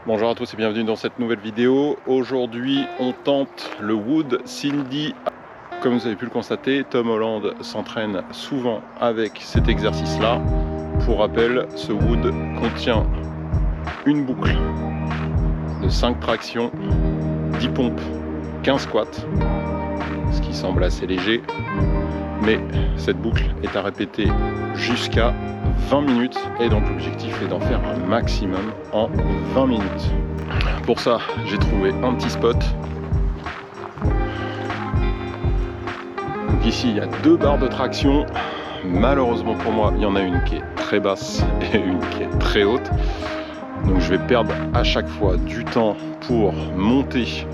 Bonjour à tous et bienvenue dans cette nouvelle vidéo. Aujourd'hui on tente le Wood Cindy. Comme vous avez pu le constater, Tom Holland s'entraîne souvent avec cet exercice là. Pour rappel, ce Wood contient une boucle de 5 tractions, 10 pompes, 15 squats, ce qui semble assez léger, mais cette boucle est à répéter jusqu'à 20 minutes et donc l'objectif est d'en faire un maximum en 20 minutes. Pour ça, j'ai trouvé un petit spot. Donc ici, il y a 2 barres de traction. Malheureusement pour moi, il y en a une qui est très basse et une qui est très haute. Donc je vais perdre à chaque fois du temps pour monter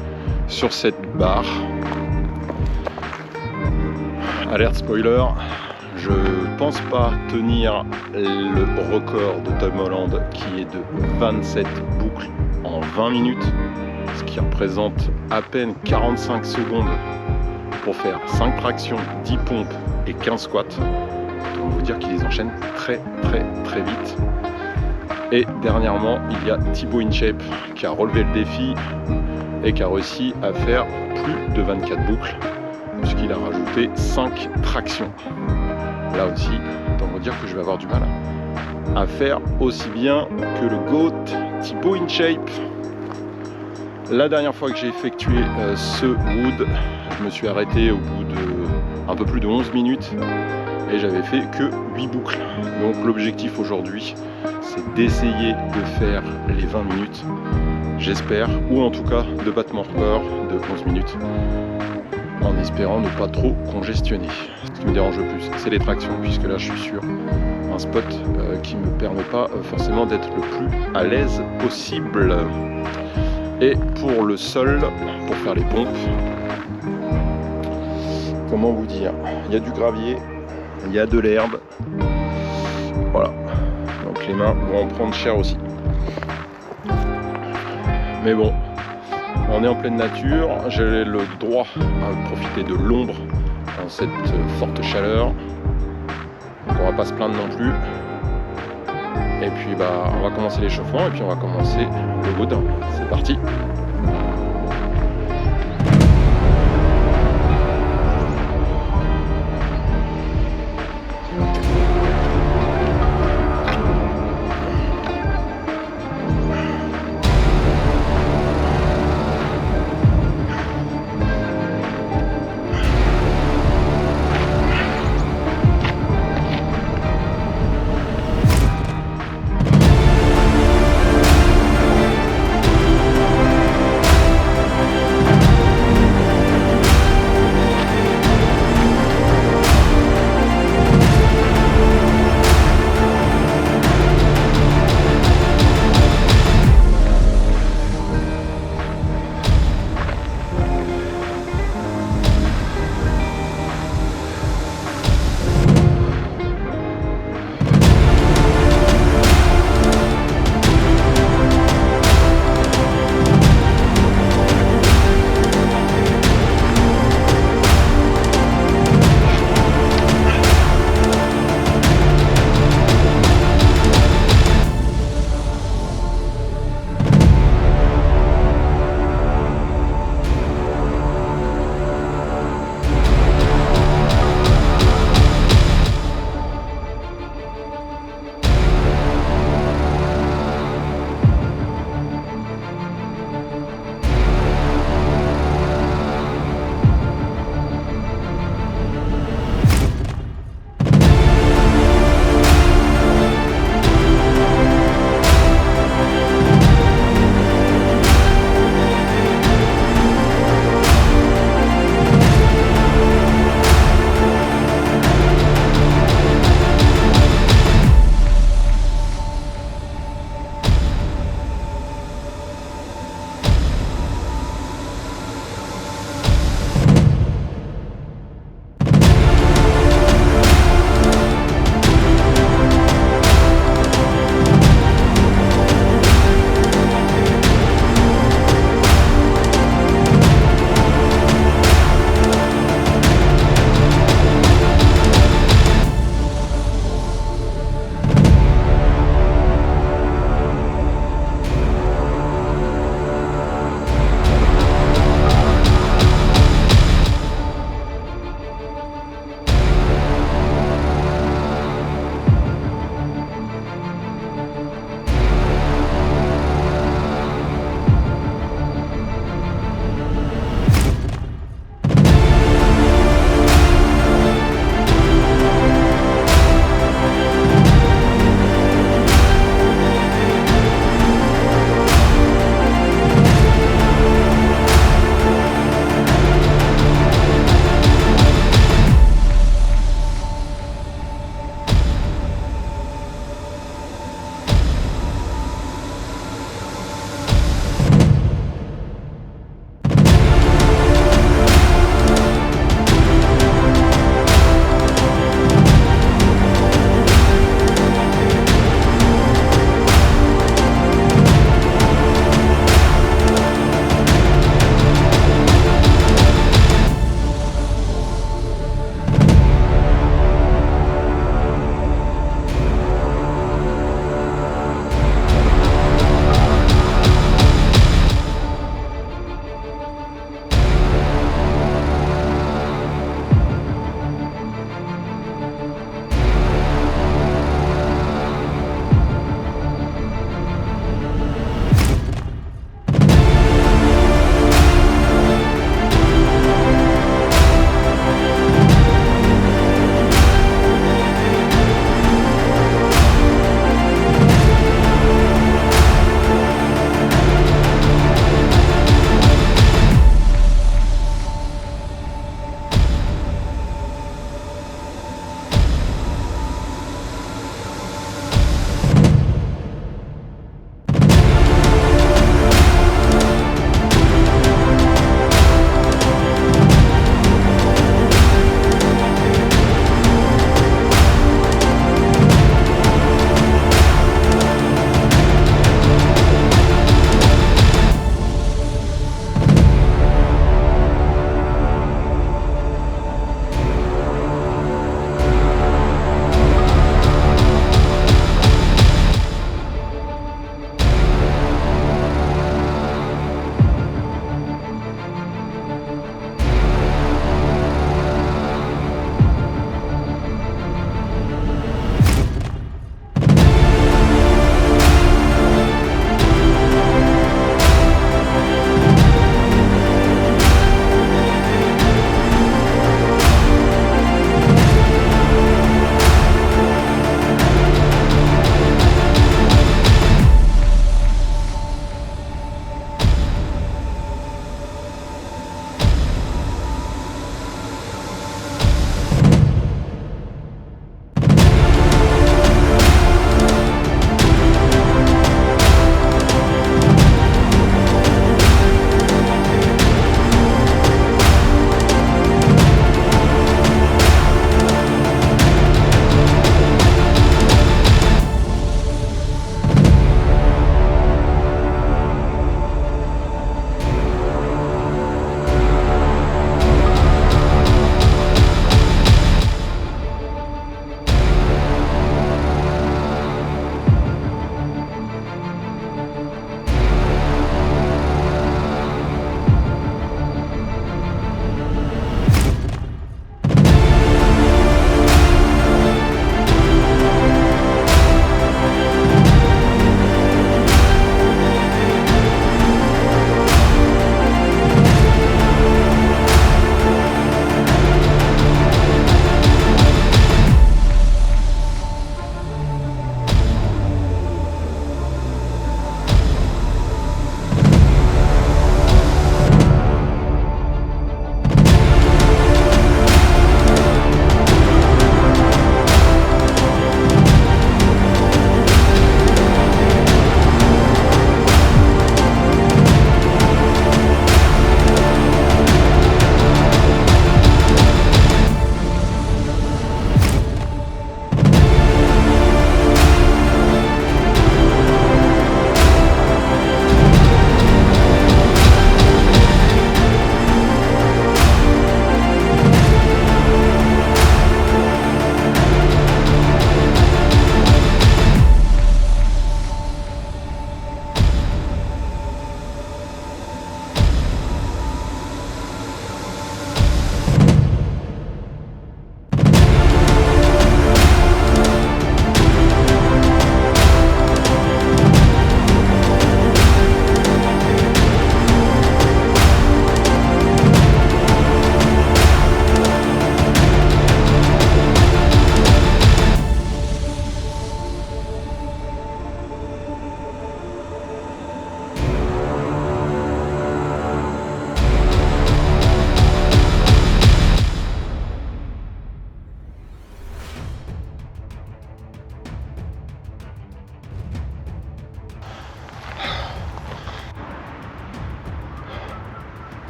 sur cette barre. Alerte spoiler, je pense pas tenir le record de Tom Holland qui est de 27 boucles en 20 minutes, ce qui représente à peine 45 secondes pour faire 5 tractions, 10 pompes et 15 squats. Donc vous dire qu'il les enchaîne très vite. Et dernièrement, il y a Thibaut InShape qui a relevé le défi et qui a réussi à faire plus de 24 boucles puisqu'il a rajouté 5 tractions. Là aussi, autant vous dire que je vais avoir du mal à faire aussi bien que le GOAT Thibaut InShape. La dernière fois que j'ai effectué ce Wood, je me suis arrêté au bout de un peu plus de 11 minutes et j'avais fait que 8 boucles. Donc l'objectif aujourd'hui, c'est d'essayer de faire les 20 minutes, j'espère, ou en tout cas de battre mon record de 11 minutes, en espérant ne pas trop congestionner. Ce qui me dérange le plus, c'est les tractions, puisque là je suis sur un spot qui ne me permet pas forcément d'être le plus à l'aise possible. Et pour le sol, pour faire les pompes, comment vous dire, il y a du gravier, il y a de l'herbe, voilà, donc les mains vont en prendre cher aussi. Mais bon, on est en pleine nature, j'ai le droit à profiter de l'ombre dans cette forte chaleur, donc on va pas se plaindre non plus. Et puis on va commencer l'échauffement et puis on va commencer le Wood. C'est parti.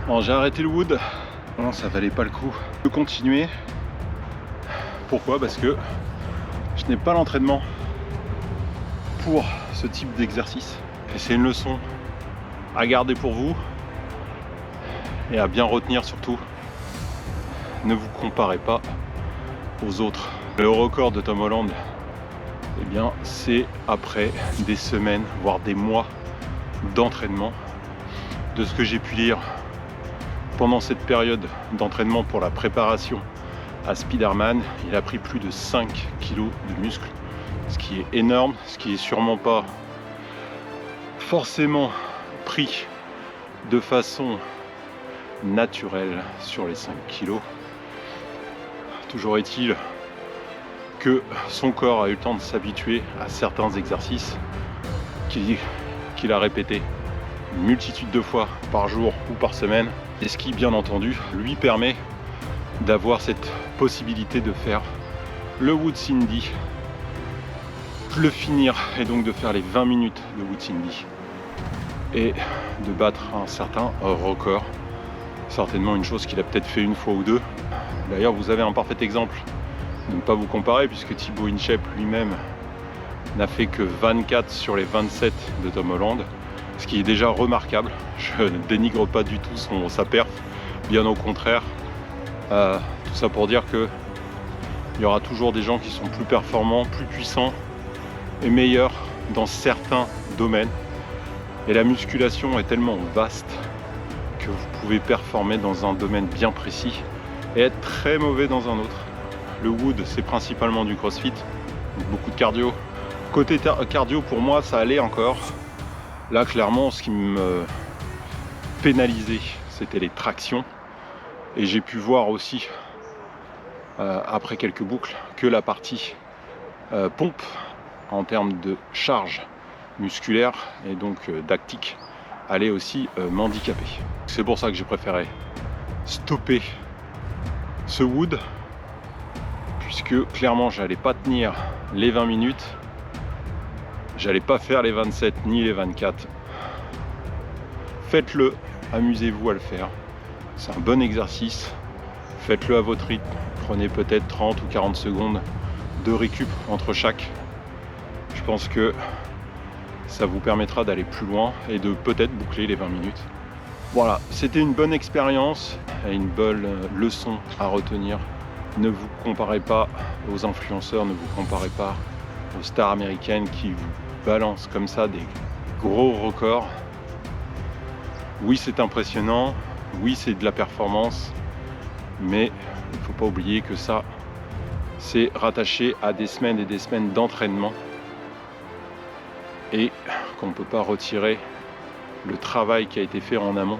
Bon, j'ai arrêté le wood, non, ça valait pas le coup de continuer. Pourquoi? Parce que je n'ai pas l'entraînement pour ce type d'exercice. Et c'est une leçon à garder pour vous et à bien retenir surtout. Ne vous comparez pas aux autres. Le record de Tom Holland, eh bien, c'est après des semaines, voire des mois d'entraînement. De ce que j'ai pu lire pendant cette période d'entraînement pour la préparation à Spider-Man, il a pris plus de 5 kg de muscles, ce qui est énorme, ce qui est sûrement pas forcément pris de façon naturelle sur les 5 kg. Toujours est-il que son corps a eu le temps de s'habituer à certains exercices qu'il a répétés une multitude de fois par jour ou par semaine, et ce qui bien entendu lui permet d'avoir cette possibilité de faire le Wood Cindy, le finir et donc de faire les 20 minutes de Wood Cindy et de battre un certain record, certainement une chose qu'il a peut-être fait une fois ou deux. D'ailleurs, vous avez un parfait exemple de ne pas vous comparer, puisque Thibaut Inchep lui-même n'a fait que 24 sur les 27 de Tom Holland, ce qui est déjà remarquable. Je ne dénigre pas du tout sa perf, bien au contraire. Tout ça pour dire que il y aura toujours des gens qui sont plus performants, plus puissants et meilleurs dans certains domaines. Et la musculation est tellement vaste que vous pouvez performer dans un domaine bien précis et être très mauvais dans un autre. Le wood, c'est principalement du crossfit, donc beaucoup de cardio. Côté cardio, pour moi, ça allait encore. Là, clairement, ce qui me pénalisait, c'était les tractions. Et j'ai pu voir aussi, après quelques boucles, que la partie pompe, en termes de charge musculaire et donc d'actique, allait aussi m'handicaper. C'est pour ça que j'ai préféré stopper ce wood, puisque clairement j'allais pas tenir les 20 minutes, j'allais pas faire les 27 ni les 24. Faites-le, amusez-vous à le faire, c'est un bon exercice, faites-le à votre rythme, prenez peut-être 30 ou 40 secondes de récup entre chaque. Je pense que ça vous permettra d'aller plus loin et de peut-être boucler les 20 minutes. Voilà, c'était une bonne expérience et une bonne leçon à retenir. Ne vous comparez pas aux influenceurs, ne vous comparez pas aux stars américaines qui vous balancent comme ça des gros records. Oui, c'est impressionnant, oui, c'est de la performance, mais il ne faut pas oublier que ça, c'est rattaché à des semaines et des semaines d'entraînement et qu'on ne peut pas retirer le travail qui a été fait en amont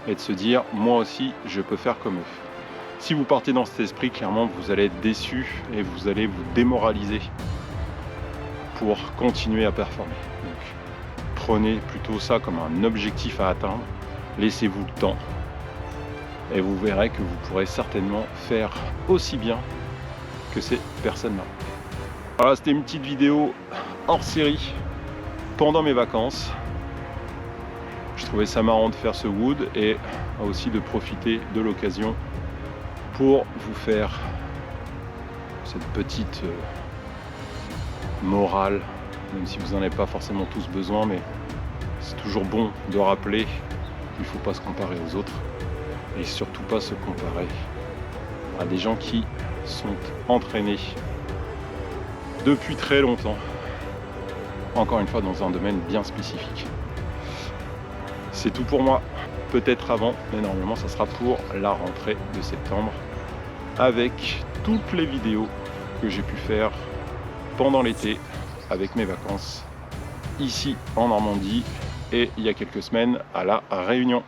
et de se dire moi aussi je peux faire comme eux. Si vous partez dans cet esprit, clairement vous allez être déçu et vous allez vous démoraliser pour continuer à performer. Donc, prenez plutôt ça comme un objectif à atteindre, laissez-vous le temps et vous verrez que vous pourrez certainement faire aussi bien que ces personnes-là. Voilà, c'était une petite vidéo hors série pendant mes vacances. Je trouvais ça marrant de faire ce wood et aussi de profiter de l'occasion pour vous faire cette petite morale, même si vous n'en avez pas forcément tous besoin, mais c'est toujours bon de rappeler qu'il ne faut pas se comparer aux autres et surtout pas se comparer à des gens qui sont entraînés depuis très longtemps, encore une fois dans un domaine bien spécifique. C'est tout pour moi, peut-être avant, mais normalement ça sera pour la rentrée de septembre avec toutes les vidéos que j'ai pu faire pendant l'été avec mes vacances ici en Normandie et il y a quelques semaines à La Réunion.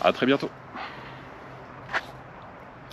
À très bientôt.